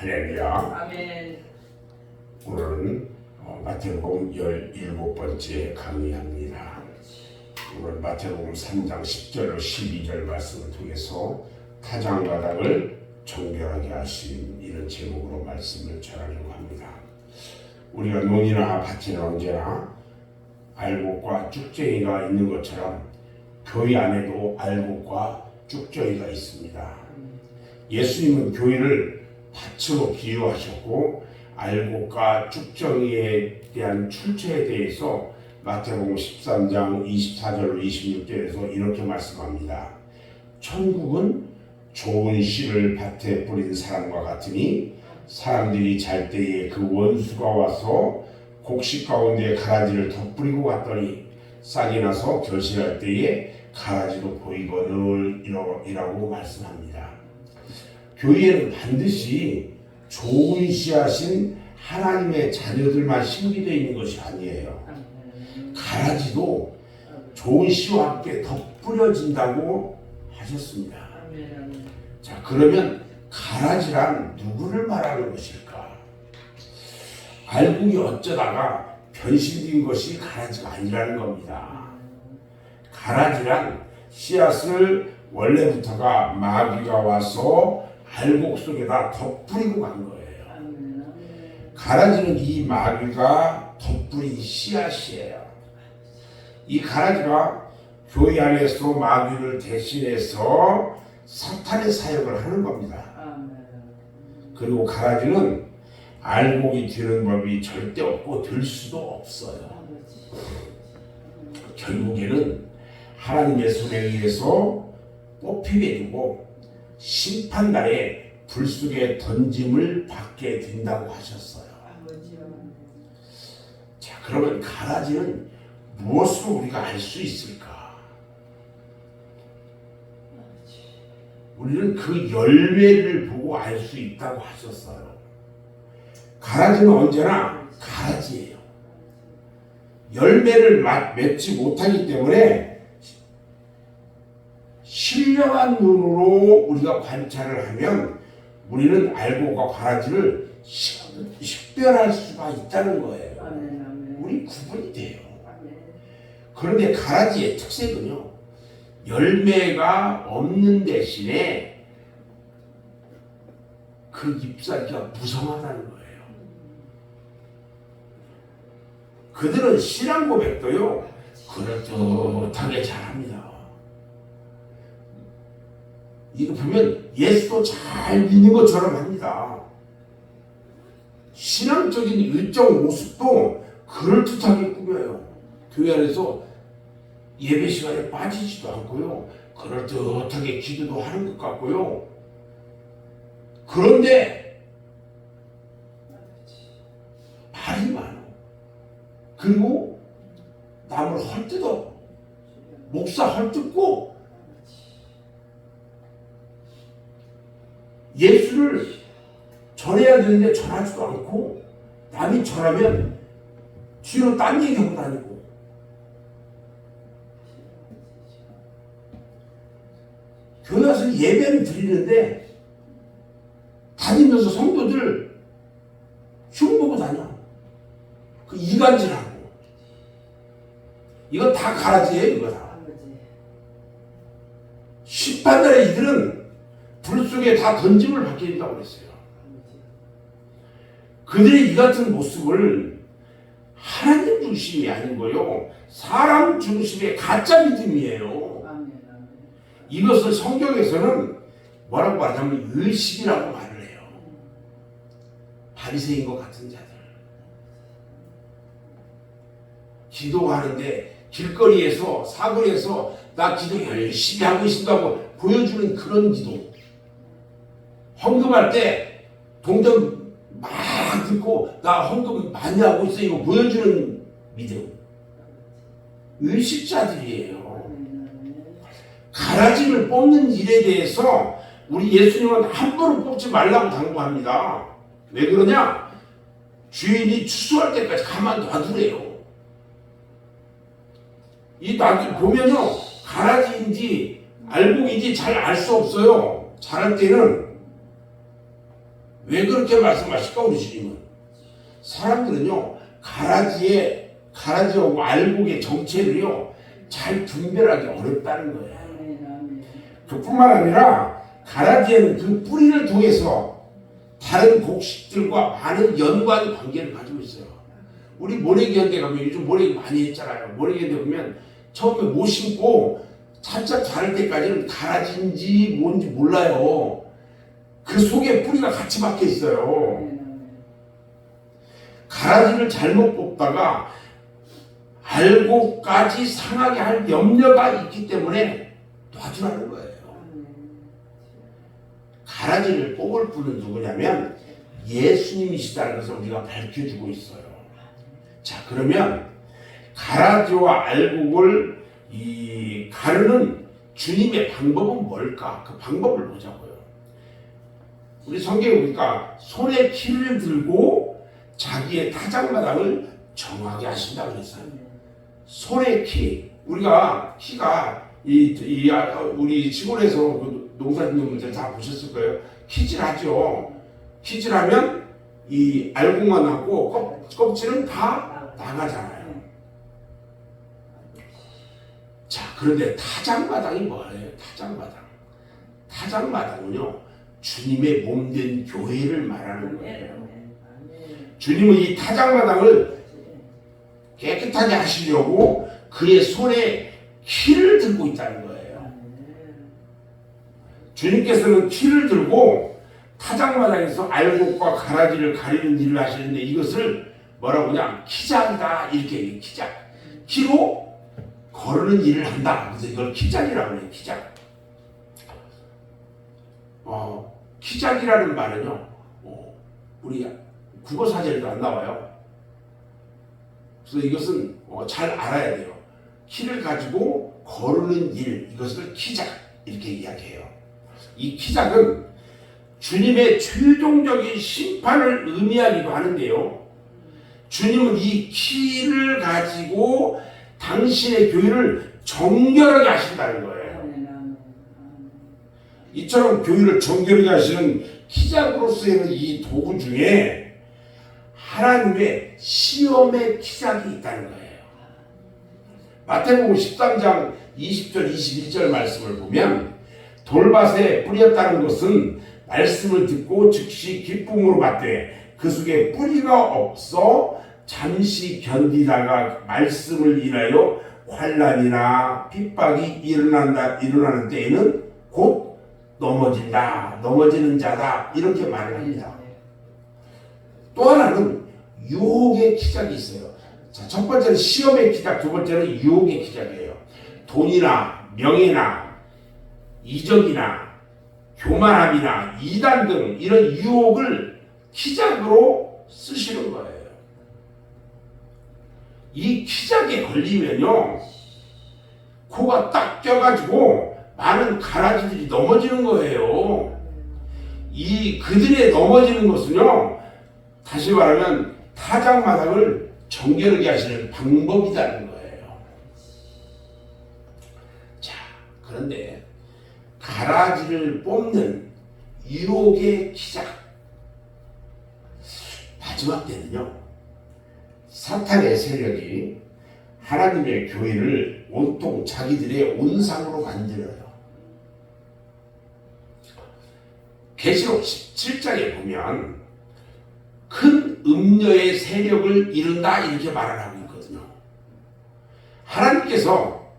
할렐루야. 아멘. 오늘은 마태복음 17번째 강의합니다. 오늘 마태복음 3장 10절로 12절 말씀을 통해서 타장가닥을 정결하게 하신 이런 제목으로 말씀을 전하려고 합니다. 우리가 논이나 밭에는 언제나 알곡과 쭉정이가 있는 것처럼 교회 안에도 알곡과 쭉정이가 있습니다. 예수님은 교회를 밭으로 비유하셨고 알곡과 쭉정이에 대한 출처에 대해서 마태복음 13장 24절로 26절에서 이렇게 말씀합니다. 천국은 좋은 씨를 밭에 뿌린 사람과 같으니 사람들이 잘 때에 그 원수가 와서 곡식 가운데 가라지를 덧뿌리고 갔더니 싹이 나서 결실할 때에 가라지도 보이거늘 이라고 말씀합니다. 교회에는 반드시 좋은 씨앗인 하나님의 자녀들만 심기되어 있는 것이 아니에요. 가라지도 좋은 씨와 함께 덧뿌려진다고 하셨습니다. 자, 그러면 가라지란 누구를 말하는 것일까? 알곡이 어쩌다가 변신된 것이 가라지가 아니라는 겁니다. 가라지란 씨앗을 원래부터가 마귀가 와서 알곡 속에다 덧뿌리고 간 거예요. 가라지는 이 마귀가 덧뿌린 씨앗이에요. 이 가라지가 교회 안에서 마귀를 대신해서 사탄의 사역을 하는 겁니다. 그리고 가라지는 알곡이 되는 법이 절대 없고 될 수도 없어요. 결국에는 하나님의 손에 의해서 뽑히게 되고 심판날에 불 속에 던짐을 받게 된다고 하셨어요. 자, 그러면 가라지는 무엇으로 우리가 알 수 있을까? 우리는 그 열매를 보고 알 수 있다고 하셨어요. 가라지는 언제나 가라지예요. 열매를 맺지 못하기 때문에 신령한 눈으로 우리가 관찰을 하면 우리는 알곡과 가라지를 식별할 수가 있다는 거예요. 우리 구분이 돼요. 그런데 가라지의 특색은요, 열매가 없는 대신에 그 잎사귀가 무성하다는 거예요. 그들은 신앙 고백도요, 그럴듯하게 잘합니다. 이거 보면 예수도 잘 믿는 것처럼 합니다. 신앙적인 일정 모습도 그럴듯하게 꾸며요. 교회 안에서 예배 시간에 빠지지도 않고요. 그럴듯하게 기도도 하는 것 같고요. 그런데 말이 많아. 그리고 남을 헐뜯어. 목사 헐뜯고 예수를 전해야 되는데 전하지도 않고 남이 전하면 뒤로 딴 얘기하고 다니고 교회 와서 예배를 드리는데 다니면서 성도들 흉보고 다녀. 그 이간질하고 이거 다 가라지예요. 이거 다. 심판날에 이들은 불 속에 다 던짐을 받게 된다고 그랬어요. 그들의 이 같은 모습을 하나님 중심이 아닌 거요. 사람 중심의 가짜 믿음이에요. 이것을 성경에서는 뭐라고 말하냐면 의식이라고 말을 해요. 바리새인 것 같은 자들. 기도하는데 길거리에서 사거리에서 나 기도 열심히 하고 있다고 보여주는 그런 기도. 헌금할 때 동전 막 듣고 나 헌금 많이 하고 있어 이거 보여주는 믿음. 의식자들이에요. 가라지를 뽑는 일에 대해서 우리 예수님은 함부로 뽑지 말라고 당부합니다. 왜 그러냐? 주인이 추수할 때까지 가만 놔두래요. 이 놔두 보면요, 가라지인지 알곡인지 잘 알 수 없어요. 자랄 때는 왜 그렇게 말씀하실까 우리 주님은? 사람들은요 가라지하고 알곡의 정체를요 잘 분별하기 어렵다는 거예요. 그뿐만 아니라 가라지에는 그 뿌리를 통해서 다른 곡식들과 많은 연관 관계를 가지고 있어요. 우리 모래기한테 가면 요즘 모래기 많이 했잖아요. 모래기한테 보면 처음에 못 심고 살짝 자랄 때까지는 가라지인지 뭔지 몰라요. 그 속에 뿌리가 같이 박혀 있어요. 가라지를 잘못 뽑다가 알고까지 상하게 할 염려가 있기 때문에 놔주라는 거예요. 가라지를 뽑을 분은 누구냐면 예수님이시다는 것을 우리가 밝혀주고 있어요. 자, 그러면 가라지와 알곡을 가르는 주님의 방법은 뭘까? 그 방법을 보자고요. 우리 성경에 보니까 손에 키를 들고 자기의 타작마당을 정하게 하신다고 그랬어요. 손에 키. 우리가 키가 우리 시골에서 그 농사짓는 분들 다 보셨을 거예요. 키질하죠. 키질하면 이 알곡만 하고 껍질은 다 나가잖아요. 자, 그런데 타작마당이 뭐예요? 타작마당은요 주님의 몸된 교회를 말하는 거예요. 주님은 이 타작마당을 깨끗하게 하시려고 그의 손에 키를 들고 있다는 거예요. 주님께서는 키를 들고 타작마당에서 알곡과 가라지를 가리는 일을 하시는데 이것을 뭐라고 그냥 키작이다 이렇게 얘기해요. 키로 거르는 일을 한다. 그래서 이걸 키작이라고 해요. 키작이라는 말은요 우리 국어 사전에도 안 나와요. 그래서 이것은 잘 알아야 돼요. 키를 가지고 거르는 일, 이것을 키작 이렇게 이야기해요. 이 키작은 주님의 최종적인 심판을 의미하기도 하는데요. 주님은 이 키를 가지고 당신의 교회를 정결하게 하신다는 거예요. 이처럼 교회를 정결하게 하시는 키작으로 쓰이는 이 도구 중에 하나님의 시험의 키작이 있다는 거예요. 마태복음 13장 20절 21절 말씀을 보면 돌밭에 뿌렸다는 것은 말씀을 듣고 즉시 기쁨으로 받되 그 속에 뿌리가 없어 잠시 견디다가 말씀을 인하여 환난이나 핍박이 일어나는 때에는 곧 넘어지는 자다 이렇게 말을 합니다. 또 하나는 유혹의 키작이 있어요. 자, 첫 번째는 시험의 키작, 두 번째는 유혹의 키작이에요. 돈이나 명예나 이적이나 교만함이나 이단 등 이런 유혹을 키작으로 쓰시는 거예요. 이 키작에 걸리면요 코가 딱 껴가지고 많은 가라지들이 넘어지는 거예요. 그들의 넘어지는 것은요 다시 말하면 타작마당을 정결하게 하시는 방법이라는 거예요. 자, 그런데 가라지를 뽑는 유혹의 키작 마지막 때는요 사탄의 세력이 하나님의 교회를 온통 자기들의 온상으로 만들어요. 계시록 17장에 보면 큰 음녀의 세력을 이룬다 이렇게 말을 하고 있거든요. 하나님께서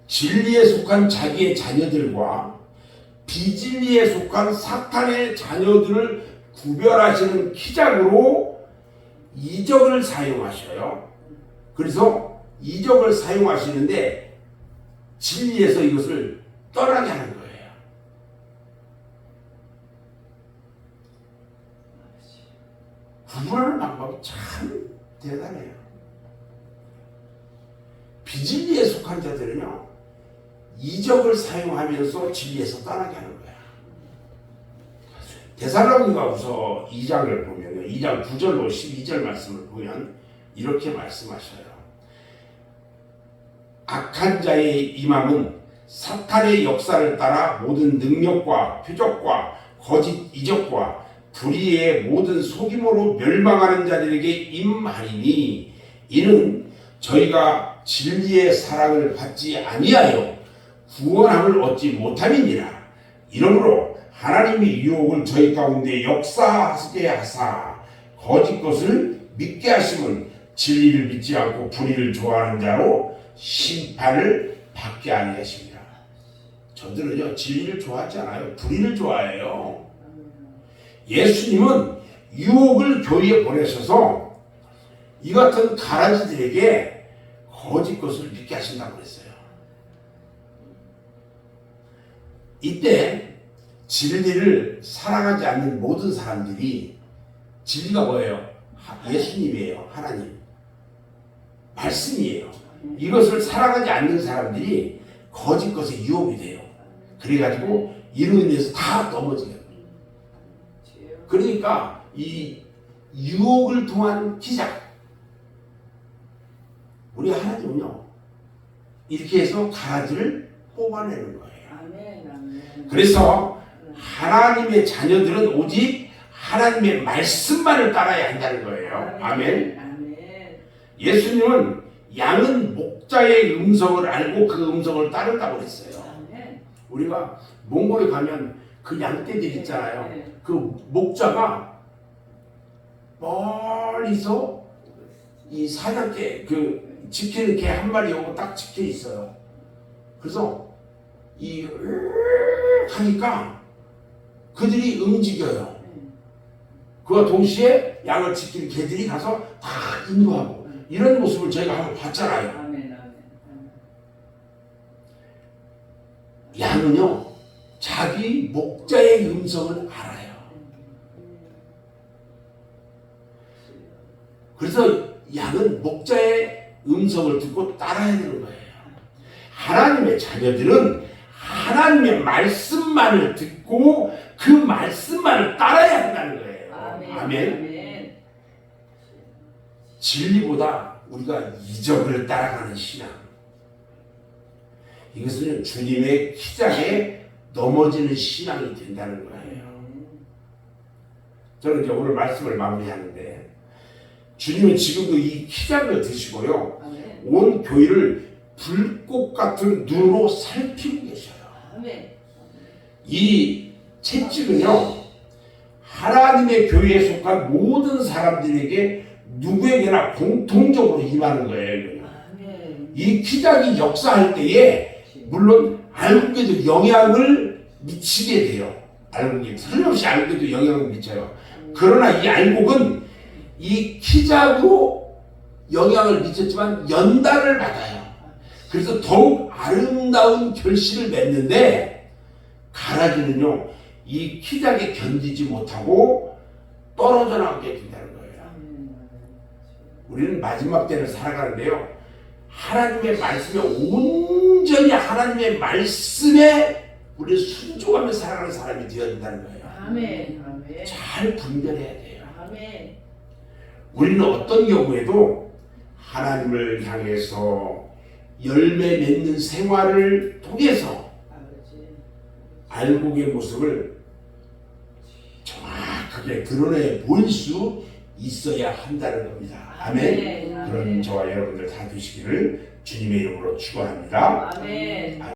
진리에 속한 자기의 자녀들과 비진리에 속한 사탄의 자녀들을 구별하시는 키작으로 이적을 사용하셔요. 그래서 이적을 사용하시는데 진리에서 이것을 떠나게 하는 거예요. 구분하는 방법이 참 대단해요. 비진리에 속한 자들은요 이적을 사용하면서 진리에서 떠나게 하는 거야. 데살로니가후서 2장을 보면 2장 9절로 12절 말씀을 보면 이렇게 말씀하셔요. 악한 자의 임함은 사탄의 역사를 따라 모든 능력과 표적과 거짓 이적과 불의의 모든 속임으로 멸망하는 자들에게 임하리니 이는 저희가 진리의 사랑을 받지 아니하여 구원함을 얻지 못함이니라. 이러므로 하나님이 유혹을 저희 가운데 역사하게 하사 거짓 것을 믿게 하심은 진리를 믿지 않고 불의를 좋아하는 자로 심판을 받게 아니하십니다. 저들은요 진리를 좋아하지 않아요. 불의를 좋아해요. 예수님은 유혹을 교회에 보내셔서 이 같은 가라지들에게 거짓 것을 믿게 하신다고 그랬어요. 이때 진리를 사랑하지 않는 모든 사람들이 진리가 뭐예요? 예수님이에요. 하나님. 말씀이에요. 이것을 사랑하지 않는 사람들이 거짓 것에 유혹이 돼요. 그래가지고 이로 인해서 다 넘어져요. 그러니까 이 유혹을 통한 기작. 우리 하나님은요 이렇게 해서 가라지를 뽑아내는 거예요. 그래서 하나님의 자녀들은 오직 하나님의 말씀만을 따라야 한다는 거예요. 아멘. 예수님은 양은 목자의 음성을 알고 그 음성을 따른다고 했어요. 우리가 몽골에 가면 그 양떼들 있잖아요. 그 목자가 멀리서 이 사냥개 그 지키는 개 한 마리 오고 딱 지켜 있어요. 그래서 이 하니까 그들이 움직여요. 그와 동시에 양을 지키는 개들이 가서 다 인도하고 이런 모습을 저희가 한번 봤잖아요. 양은요 자기 목자의 음성을 알아요. 그래서 양은 목자의 음성을 듣고 따라야 되는 거예요. 하나님의 자녀들은 하나님의 말씀만을 듣고 그 말씀만을 따라야 한다는 거예요. 아멘. 진리보다 우리가 이적을 따라가는 신앙. 이것은 주님의 기작에 넘어지는 신앙이 된다는 거예요. 저는 이제 오늘 말씀을 마무리하는데 주님은 지금도 이 기작을 드시고요. 온 교회를 불꽃 같은 눈으로 살피고 계셔요. 이 채찍은요 하나님의 교회에 속한 모든 사람들에게 누구에게나 공통적으로 임하는 거예요. 이 기작이 역사할 때에 물론 알곡에도 영향을 미치게 돼요. 알곡이 틀림없이 알곡에도 영향을 미쳐요. 그러나 이 알곡은 이 기작으로 영향을 미쳤지만 연단을 받아요. 그래서 더욱 아름다운 결실을 맺는데 가라지는요 이 기작에 견디지 못하고 떨어져 나오게 된다는 거예요. 우리는 마지막 때를 살아가는데요 하나님의 말씀에 온전히 하나님의 말씀에 우리를 순종하며 살아가는 사람이 되어야 된다는 거예요. 잘 분별해야 돼요. 우리는 어떤 경우에도 하나님을 향해서 열매 맺는 생활을 통해서 알곡의 모습을 정확하게 드러내 보일 수 있어야 한다는 겁니다. 아멘. 그런 저와 여러분들 다 되시기를 주님의 이름으로 축원합니다. 아멘.